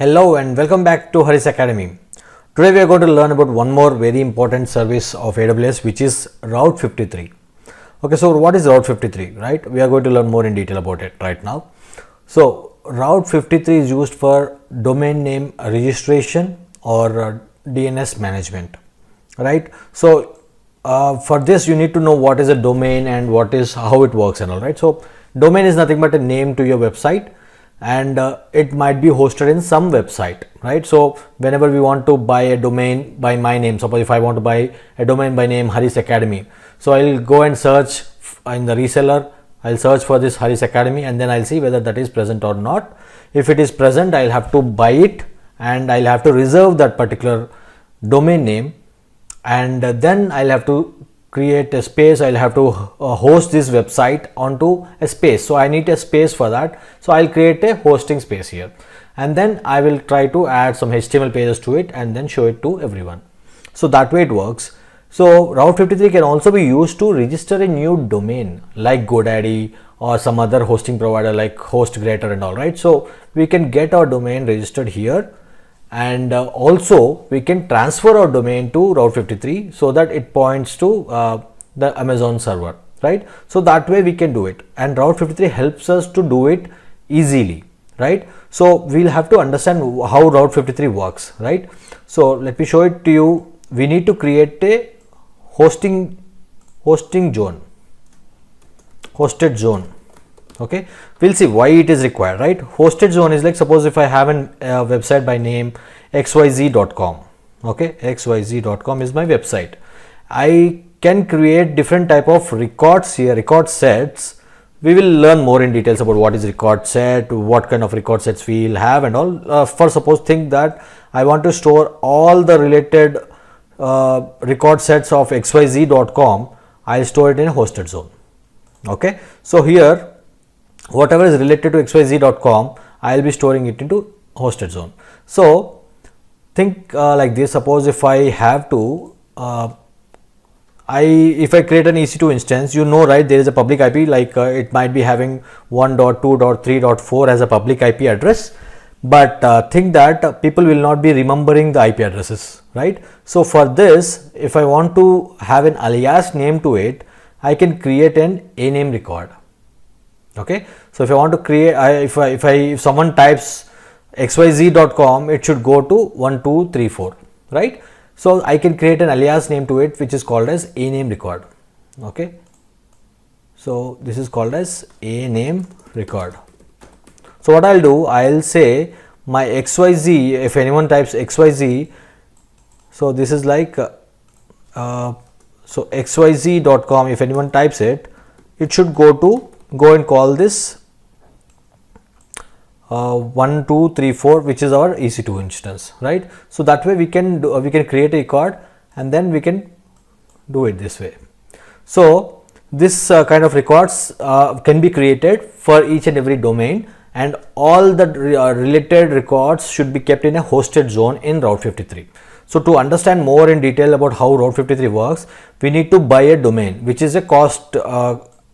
Hello and welcome back to Hari's Academy. Today we are going to learn about one more very important service of AWS, which is Route 53. Okay, so what is Route 53, right? We are going to learn more in detail about it right now. So Route 53 is used for domain name registration or DNS management, right? So for this you need to know what is a domain and how it works and all, right? So domain is nothing but a name to your website, and it might be hosted in some website, right? So whenever we want to buy a domain by my name, suppose if I want to buy a domain by name Hari's Academy, so I'll go and search in the reseller, I'll search for this Hari's Academy, and then I'll see whether that is present or not. If it is present, I'll have to buy it and I'll have to reserve that particular domain name, and then I'll have to create a space. I'll have to host this website onto a space, so I need a space for that. So I'll create a hosting space here, and then I will try to add some HTML pages to it and then show it to everyone. So that way it works. So Route 53 can also be used to register a new domain like GoDaddy or some other hosting provider like HostGator and all, right? So we can get our domain registered here, and also we can transfer our domain to Route 53 so that it points to the Amazon server, right? So that way we can do it, and Route 53 helps us to do it easily, right? So we'll have to understand how Route 53 works, right? So let me show it to you. We need to create a hosted zone. Okay, we'll see why it is required, right? Hosted zone is like, suppose if I have a website by name xyz.com. okay, xyz.com is my website. I can create different type of records here, record sets. We will learn more in details about what is record set, what kind of record sets we will have and all. For suppose think that I want to store all the related record sets of xyz.com, I'll store it in a hosted zone. Okay, so here whatever is related to xyz.com, I'll be storing it into hosted zone. So think like this. Suppose if I have to if I create an EC2 instance, you know, right, there is a public IP, like it might be having 1.2.3.4 as a public IP address, but think that people will not be remembering the IP addresses, right? So for this, if I want to have an alias name to it, I can create an a name record. Okay, so if I want to create, if someone types xyz.com, it should go to 1234, right? So I can create an alias name to it, which is called as a name record. Okay, so this is called as a name record. So what I'll do, I'll say my xyz, if anyone types xyz, so this is like so xyz.com, if anyone types it, it should go and call this 1234, which is our EC2 instance, right? So that way we can create a record and then we can do it this way. So this kind of records can be created for each and every domain, and all the related records should be kept in a hosted zone in Route 53. So to understand more in detail about how Route 53 works, we need to buy a domain, which is a cost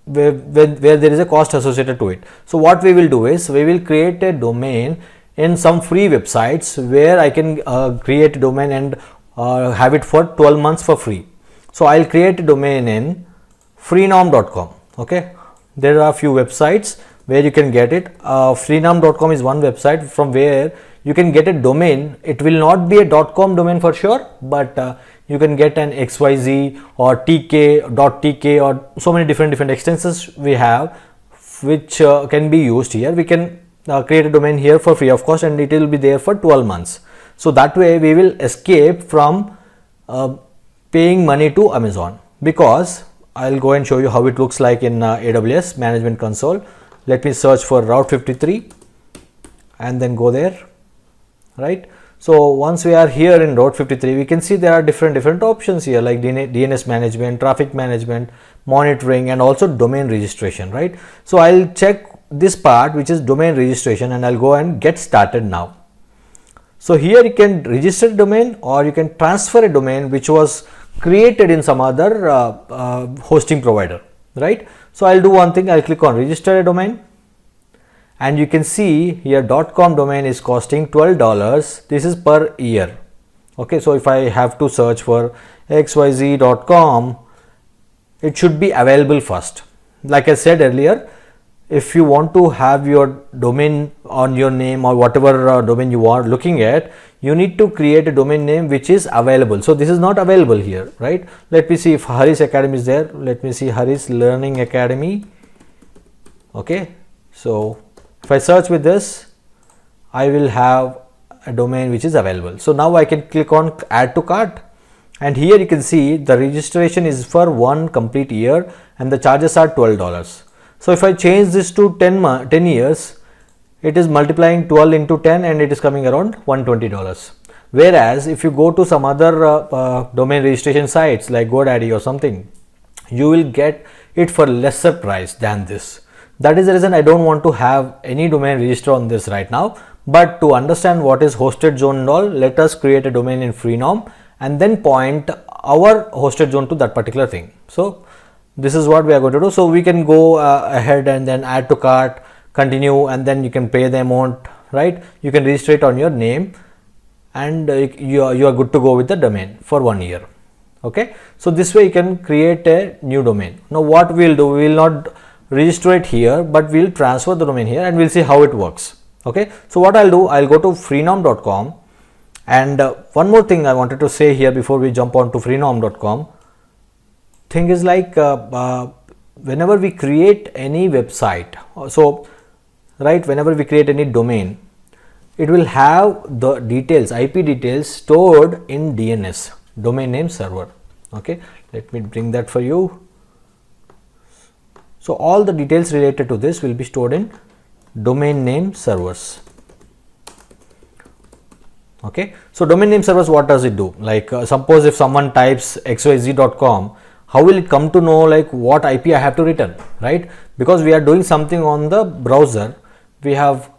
where there is a cost associated to it. So what we will do is we will create a domain in some free websites where I can create a domain and have it for 12 months for free. So I'll create a domain in freenom.com. okay, there are a few websites where you can get it. Freenom.com is one website from where you can get a domain. It will not be a .com domain for sure, but you can get an xyz or tk.tk or so many different extensions we have, which can be used here. We can create a domain here for free of cost, and it will be there for 12 months. So that way we will escape from paying money to Amazon, because I'll go and show you how it looks like in AWS Management Console. Let me search for Route 53 and then go there, right? So once we are here in Route 53, we can see there are different options here, like DNS management, traffic management, monitoring, and also domain registration, right? So I'll check this part, which is domain registration, and I'll go and get started now. So here you can register a domain, or you can transfer a domain which was created in some other hosting provider, right? So I'll do one thing. I'll click on register a domain, and you can see here .com domain is costing $12. This is per year. Okay, so if I have to search for xyz.com, it should be available first. Like I said earlier, if you want to have your domain on your name or whatever domain you are looking at, you need to create a domain name which is available. So this is not available here, right? Let me see if Harish Academy is there. Let me see Harish Learning Academy. Okay, so if I search with this, I will have a domain which is available. So now I can click on add to cart, and here you can see the registration is for 1 complete year and the charges are $12. So if I change this to 10 years, it is multiplying 12 into 10 and it is coming around $120. Whereas if you go to some other domain registration sites like GoDaddy or something, you will get it for lesser price than this. That is the reason I don't want to have any domain register on this right now. But to understand what is hosted zone and all, let us create a domain in Freenom and then point our hosted zone to that particular thing. So this is what we are going to do. So we can go ahead and then add to cart, continue, and then you can pay the amount, right? You can register it on your name, and you are good to go with the domain for 1 year. Okay, so this way you can create a new domain. Now what we'll do, we will not register it here, but we'll transfer the domain here and we'll see how it works. Okay, so what I'll do, I'll go to freenom.com, and one more thing I wanted to say here before we jump on to freenom.com. Thing is like whenever we create any website, so right, whenever we create any domain, it will have the details, IP details stored in DNS, domain name server. Okay, let me bring that for you. So all the details related to this will be stored in domain name servers. Okay, so domain name servers, what does it do? Like suppose if someone types xyz.com, how will it come to know like what IP I have to return, right? Because we are doing something on the browser, we have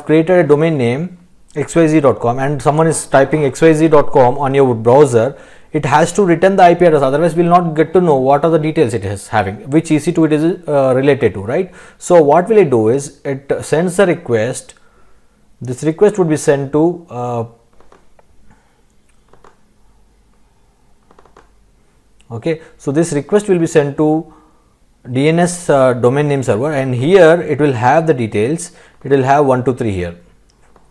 created a domain name xyz.com and someone is typing xyz.com on your browser, it has to return the IP address, otherwise we will not get to know what are the details it is having, which EC2 it is related to, right? So what will it do is it sends a request. This request would be sent to okay, so this request will be sent to DNS domain name server, and here it will have the details. It will have 1, 2, 3 here.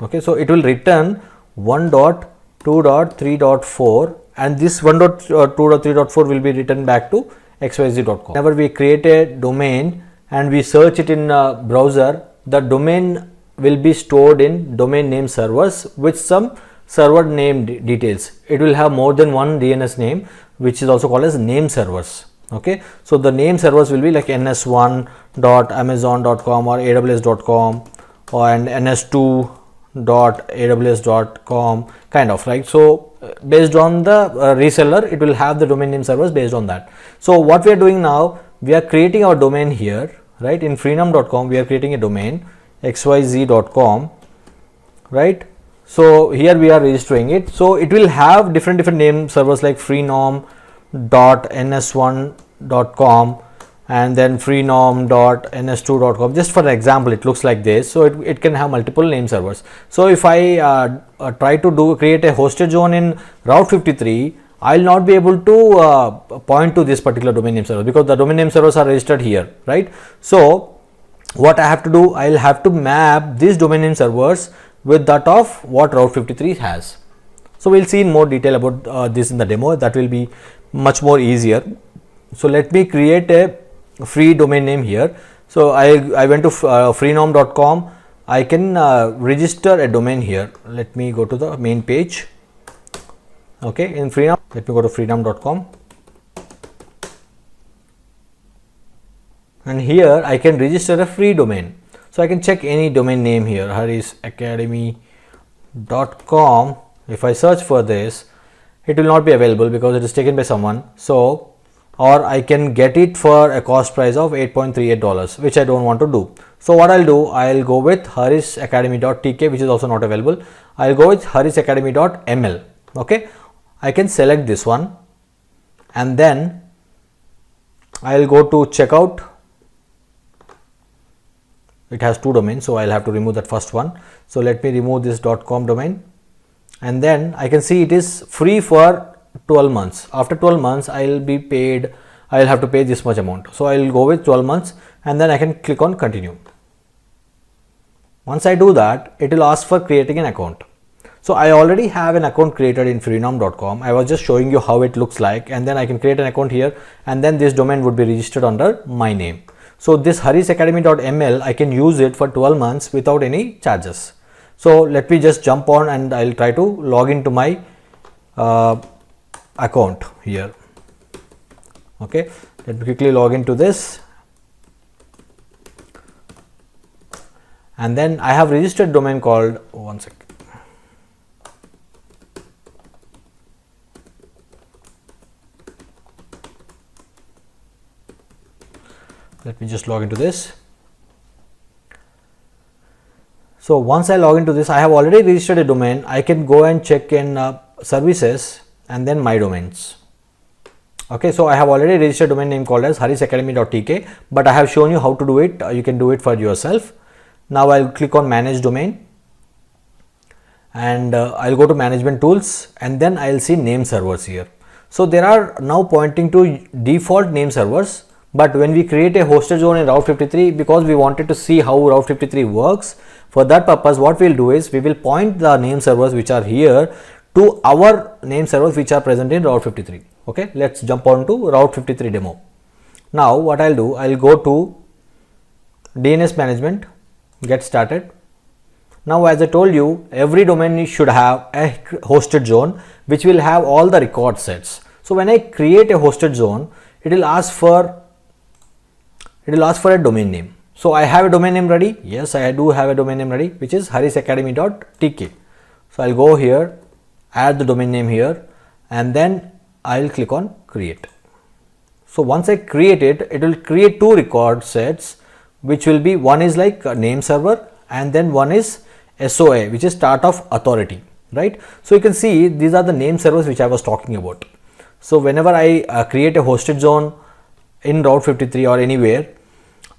Okay, so it will return 1.2.3.4, and this 1.2.3.4 will be written back to xyz.com. Whenever we create a domain and we search it in a browser, the domain will be stored in domain name servers with some server name details. It will have more than one DNS name, which is also called as name servers. Okay, so the name servers will be like ns1.amazon.com or aws.com or and ns2.aws.com kind of, right? So based on the reseller, it will have the domain name servers based on that. So what we are doing now, we are creating our domain here, right? In freenom.com, we are creating a domain xyz.com, right? So here we are registering it. So it will have different name servers like freenom.ns1.com and then freenom.ns2.com. Just for an example, it looks like this. So it can have multiple name servers. So if I try to create a hosted zone in Route 53, I will not be able to point to this particular domain name server because the domain name servers are registered here, right? So what I have to do, I will have to map these domain name servers with that of what Route 53 has. So we'll see in more detail about this in the demo. That will be much more easier. So let me create a free domain name here. So I went to freenom.com. I can register a domain here. Let me go to the main page. Okay, in Freenom, let me go to freenom.com. And here I can register a free domain. So I can check any domain name here, harishacademy.com. If I search for this, it will not be available because it is taken by someone. So, or I can get it for a cost price of $8.38, which I don't want to do. So what I'll do, I'll go with harishacademy.tk, which is also not available. I'll go with harishacademy.ml. Okay, I can select this one and then I'll go to checkout. it has two domains, so I'll have to remove that first one. So let me remove this .com domain, and then I can see it is free for 12 months. After 12 months I'll be paid, I'll have to pay this much amount. So I'll go with 12 months and then I can click on continue. Once I do that, it will ask for creating an account. So I already have an account created in freenom.com. I was just showing you how it looks like, and then I can create an account here, and then this domain would be registered under my name. So this harisacademy.ml, I can use it for 12 months without any charges. So let me just jump on and I'll try to log into my account here. Okay, let me quickly log into this, and then I have registered domain called, one second. Let me just log into this. So once I log into this, I have already registered a domain. I can go and check in services and then my domains. Okay, so I have already registered domain name called as harisacademy.tk, but I have shown you how to do it. You can do it for yourself. Now I'll click on manage domain, and I'll go to management tools, and then I'll see name servers here. So there are now pointing to default name servers, but when we create a hosted zone in Route 53, because we wanted to see how Route 53 works, for that purpose what we'll do is we will point the name servers which are here to our name servers which are present in Route 53. Okay, let's jump on to Route 53 demo. Now what I'll do, I'll go to DNS management, get started. Now as I told you, every domain should have a hosted zone which will have all the record sets. So when I create a hosted zone, it will ask for a domain name. So I have a domain name ready. Yes, I do have a domain name ready, which is harisacademy.tk. So I'll go here, add the domain name here, and then I'll click on create. So once I create it, it will create two record sets, which will be, one is like a name server, and then one is SOA, which is start of authority, right? So you can see these are the name servers which I was talking about. So whenever I create a hosted zone in Route 53 or anywhere,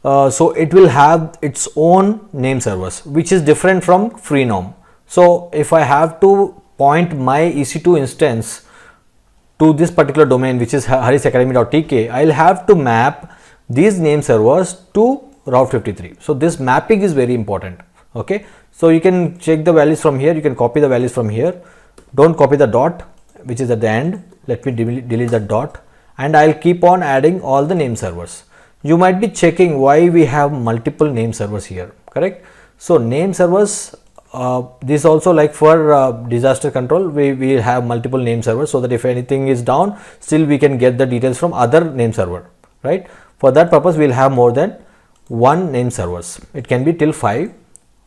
so it will have its own name servers, which is different from Freenom. So if I have to point my EC2 instance to this particular domain, which is harisacademy.tk, I'll have to map these name servers to Route 53. So this mapping is very important. Okay, so you can check the values from here, you can copy the values from here. Don't copy the dot which is at the end. Let me delete that dot, and I'll keep on adding all the name servers. You might be checking why we have multiple name servers here, correct? So name servers, this also like for disaster control, we have multiple name servers, so that if anything is down, still we can get the details from other name server, right? For that purpose, we'll have more than one name servers. It can be till 5.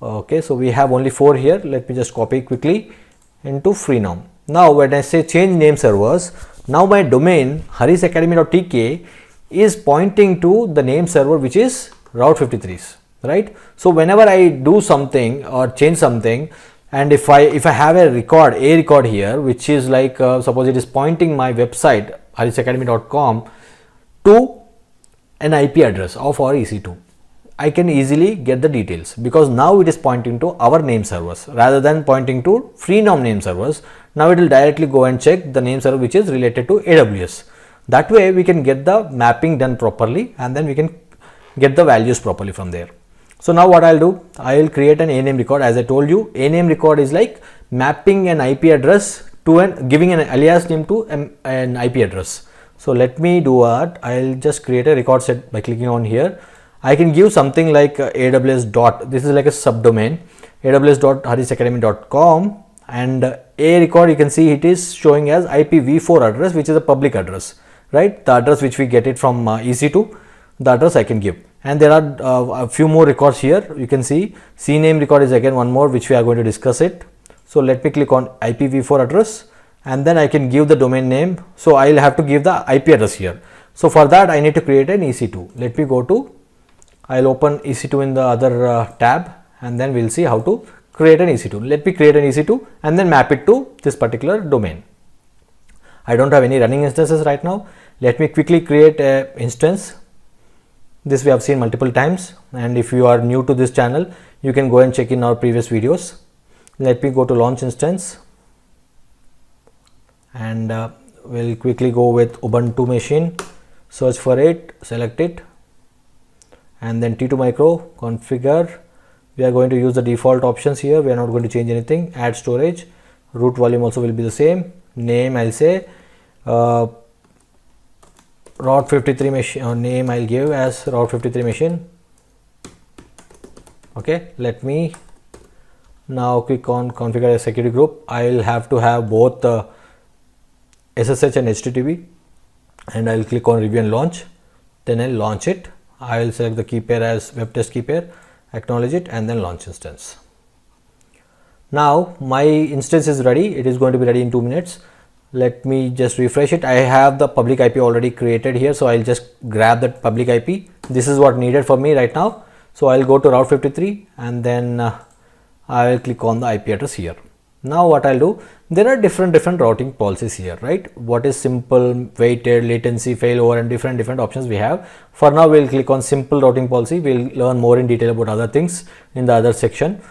Okay, so we have only 4 here. Let me just copy quickly into Freenom. Now when I say change name servers, now my domain harisacademy.tk is pointing to the name server which is Route 53's, right? So whenever I do something or change something, and if I have a record here, which is like suppose it is pointing my website harisacademy.com to an IP address of our EC2, I can easily get the details, because now it is pointing to our name servers rather than pointing to Freenom name servers. Now it will directly go and check the name server which is related to AWS. That way we can get the mapping done properly, and then we can get the values properly from there. So now what I'll do, I'll create an ANAME record. As I told you, ANAME record is like mapping an IP address to giving an alias name to an IP address. So let me do that. I'll just create a record set by clicking on here. I can give something like AWS dot, this is like a subdomain, aws.harisacademy.com, and a record, you can see it is showing as IPv4 address, which is a public address, right? The address which we get it from EC2, the address I can give. And there are a few more records here. You can see CNAME record is again one more, which we are going to discuss it. So let me click on IPv4 address, and then I can give the domain name. So I'll have to give the IP address here. So for that I need to create an EC2. Let me go to, I'll open EC2 in the other tab, and then we'll see how to create an EC2. Let me create an EC2 and then map it to this particular domain. I don't have any running instances right now. Let me quickly create an instance. This we have seen multiple times, and if you are new to this channel, you can go and check in our previous videos. Let me go to launch instance, and we'll quickly go with Ubuntu machine, search for it, select it, and then T2 micro, configure. We are going to use the default options here. We are not going to change anything. Add storage, root volume also will be the same. Name I'll say Route 53 machine, name I'll give as Route 53 machine. Okay, let me now click on configure a security group. I'll have to have both SSH and HTTP, and I'll click on review and launch. Then I'll launch it. I'll select the key pair as web test key pair, acknowledge it, and then launch instance. Now my instance is ready. It is going to be ready in 2 minutes. Let me just refresh it. I have the public IP already created here, so I'll just grab that public IP. This is what needed for me right now. So I'll go to Route 53, and then I'll click on the IP address here. Now what I'll do, there are different routing policies here, right? What is simple, weighted, latency, failover, and different options we have. For now, we'll click on simple routing policy. We'll learn more in detail about other things in the other section.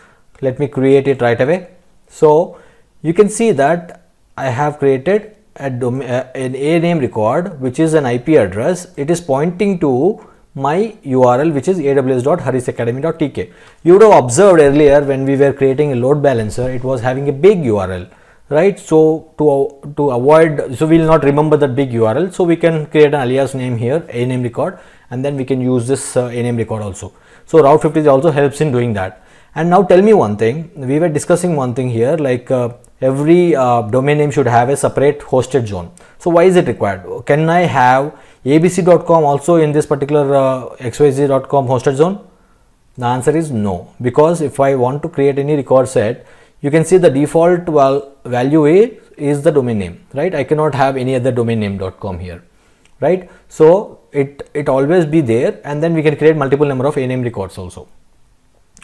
Let me create it right away. So you can see that I have created an A name record, which is an IP address. It is pointing to my URL, which is aws.harisacademy.tk. You would have observed earlier when we were creating a load balancer, it was having a big URL, right? So to avoid, so we will not remember that big URL. So we can create an alias name here, a name record, and then we can use this a name record also. So Route 53 also helps in doing that. And now tell me one thing, we were discussing one thing here, like every domain name should have a separate hosted zone. So why is it required? Can I have abc.com also in this particular xyz.com hosted zone? The answer is no, because if I want to create any record set, you can see the default value is the domain name, right? I cannot have any other domain name.com here, right? So it always be there, and then we can create multiple number of a name records also.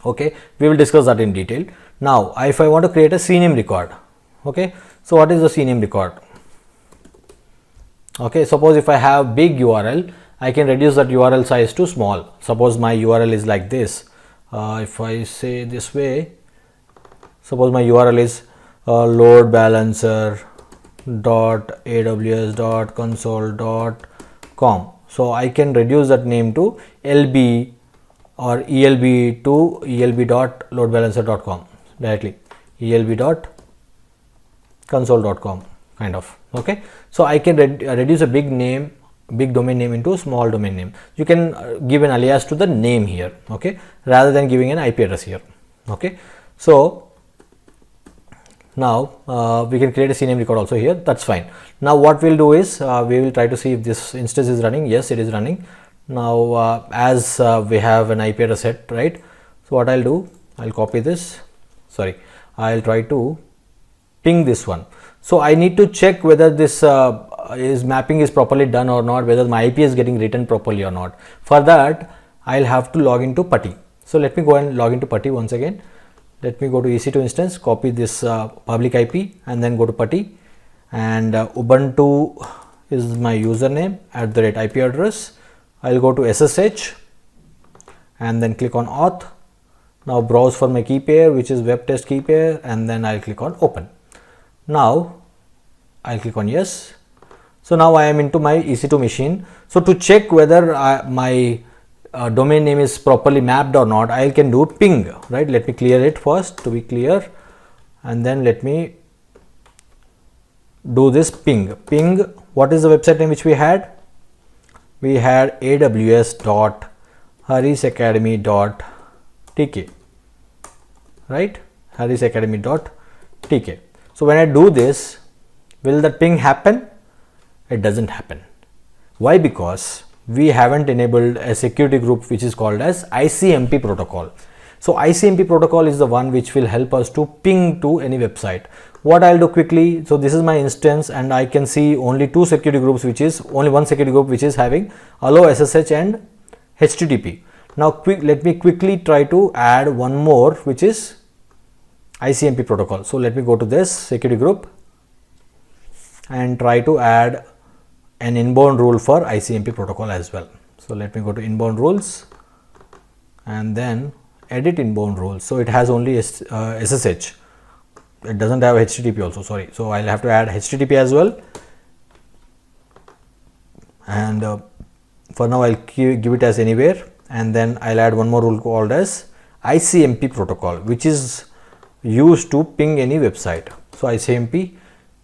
Okay, we will discuss that in detail. Now if I want to create a CNAME record, okay, so what is the CNAME record? Okay, suppose if I have big URL, I can reduce that URL size to small. Suppose my URL is like this. If I say this way, suppose my URL is load balancer.aws.console.com. So I can reduce that name to LB or ELB to elb.loadbalancer.com directly, elb.console.com kind of. Okay, so I can reduce a big domain name into a small domain name. You can give an alias to the name here, okay, rather than giving an IP address here. Okay, so now we can create a CNAME record also here. That's fine. Now what we'll do is we will try to see if this instance is running. Yes, it is running. Now as we have an IP address set, right? So what I'll do, I'll copy this. Sorry, I'll try to ping this one. So I need to check whether this mapping is properly done or not, whether my IP is getting written properly or not. For that, I'll have to log into PuTTY. So let me go and log into PuTTY once again. Let me go to EC2 instance, copy this public IP, and then go to PuTTY. And Ubuntu is my username @IP address. I'll go to SSH and then click on auth. Now browse for my key pair, which is web test key pair, and then I'll click on open. Now I'll click on yes. So now I am into my EC2 machine. So to check whether my domain name is properly mapped or not, I can do ping, right? Let me clear it first to be clear, and then let me do this ping. What is the website name which we had? We had aws.harisacademy.tk, right? harisacademy.tk. So when I do this, will the ping happen? It doesn't happen. Why? Because we haven't enabled a security group which is called as ICMP protocol. So ICMP protocol is the one which will help us to ping to any website. What I'll do quickly, so this is my instance and I can see only two security groups, which is only one security group which is having allow SSH and HTTP. Now let me quickly try to add one more, which is ICMP protocol. So let me go to this security group and try to add an inbound rule for ICMP protocol as well. So let me go to inbound rules and then edit inbound rules. So it has only SSH, it doesn't have HTTP also, sorry. So I'll have to add HTTP as well, and for now I'll give it as anywhere, and then I'll add one more rule called as ICMP protocol, which is used to ping any website. So ICMP,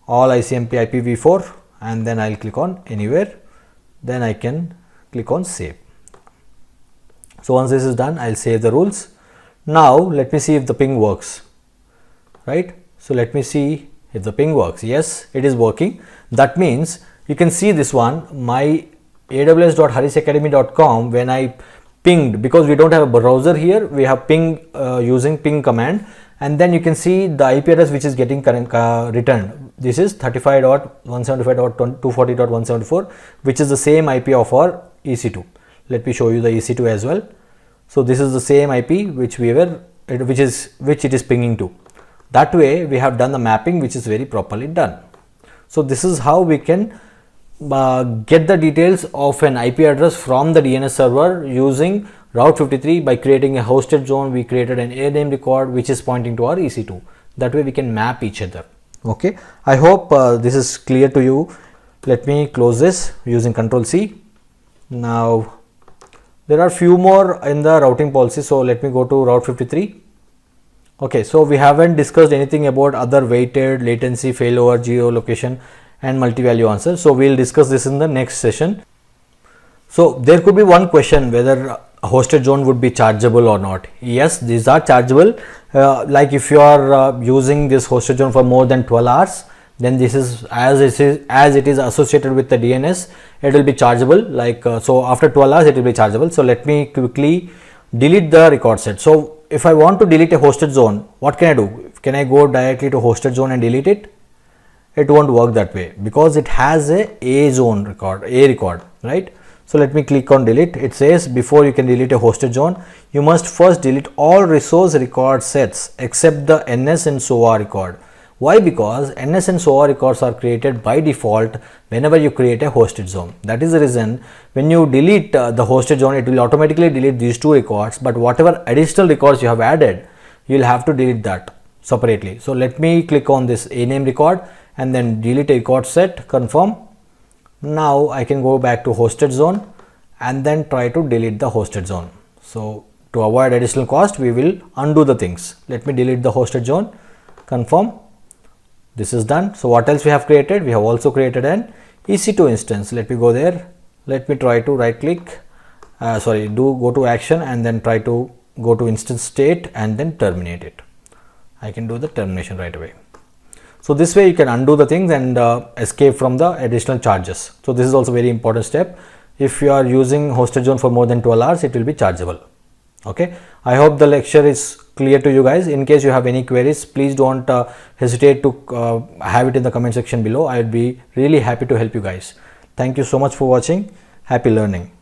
all ICMP IPv4, and then I'll click on anywhere, then I can click on save. So once this is done, I'll save the rules. Now let me see if the ping works, right? So let me see if the ping works. Yes, it is working. That means you can see this one, my aws.harishacademy.com, when I pinged, because we don't have a browser here, we have ping using ping command, and then you can see the IP address which is getting returned. This is 35.175.240.174, which is the same IP of our EC2. Let me show you the EC2 as well. So this is the same IP which it is pinging to. That way we have done the mapping, which is very properly done. So this is how we can get the details of an IP address from the DNS server using Route 53 by creating a hosted zone. We created an ANAME record which is pointing to our EC2. That way we can map each other. Okay, I hope this is clear to you. Let me close this using Ctrl C. Now there are few more in the routing policy, so let me go to Route 53. Okay, so we haven't discussed anything about other weighted, latency, failover, geolocation and multi-value answer. So we'll discuss this in the next session. So there could be one question whether a hosted zone would be chargeable or not. Yes, these are chargeable. Like if you are using this hosted zone for more than 12 hours, then this is as it is associated with the DNS, it will be chargeable. Like so after 12 hours it will be chargeable. So let me quickly delete the record set. So if I want to delete a hosted zone, what can I do? Can I go directly to hosted zone and delete it? It won't work that way because it has a zone record, right? So let me click on delete. It says before you can delete a hosted zone, you must first delete all resource record sets except the NS and SOA record. Why? Because NS and SOA records are created by default whenever you create a hosted zone. That is the reason when you delete the hosted zone, it will automatically delete these two records, but whatever additional records you have added, you will have to delete that separately. So let me click on this ANAME record and then delete a record set, confirm. Now I can go back to hosted zone and then try to delete the hosted zone. So to avoid additional cost, we will undo the things. Let me delete the hosted zone, confirm. This is done. So what else we have created? We have also created an EC2 instance. Let me go there. Let me try to right click, go to action and then try to go to instance state and then terminate it. I can do the termination right away. So this way you can undo the things and escape from the additional charges. So this is also very important step. If you are using hosted zone for more than 12 hours, it will be chargeable. Okay, I hope the lecture is clear to you guys. In case you have any queries, please don't hesitate to have it in the comment section below. I will be really happy to help you guys. Thank you so much for watching. Happy learning.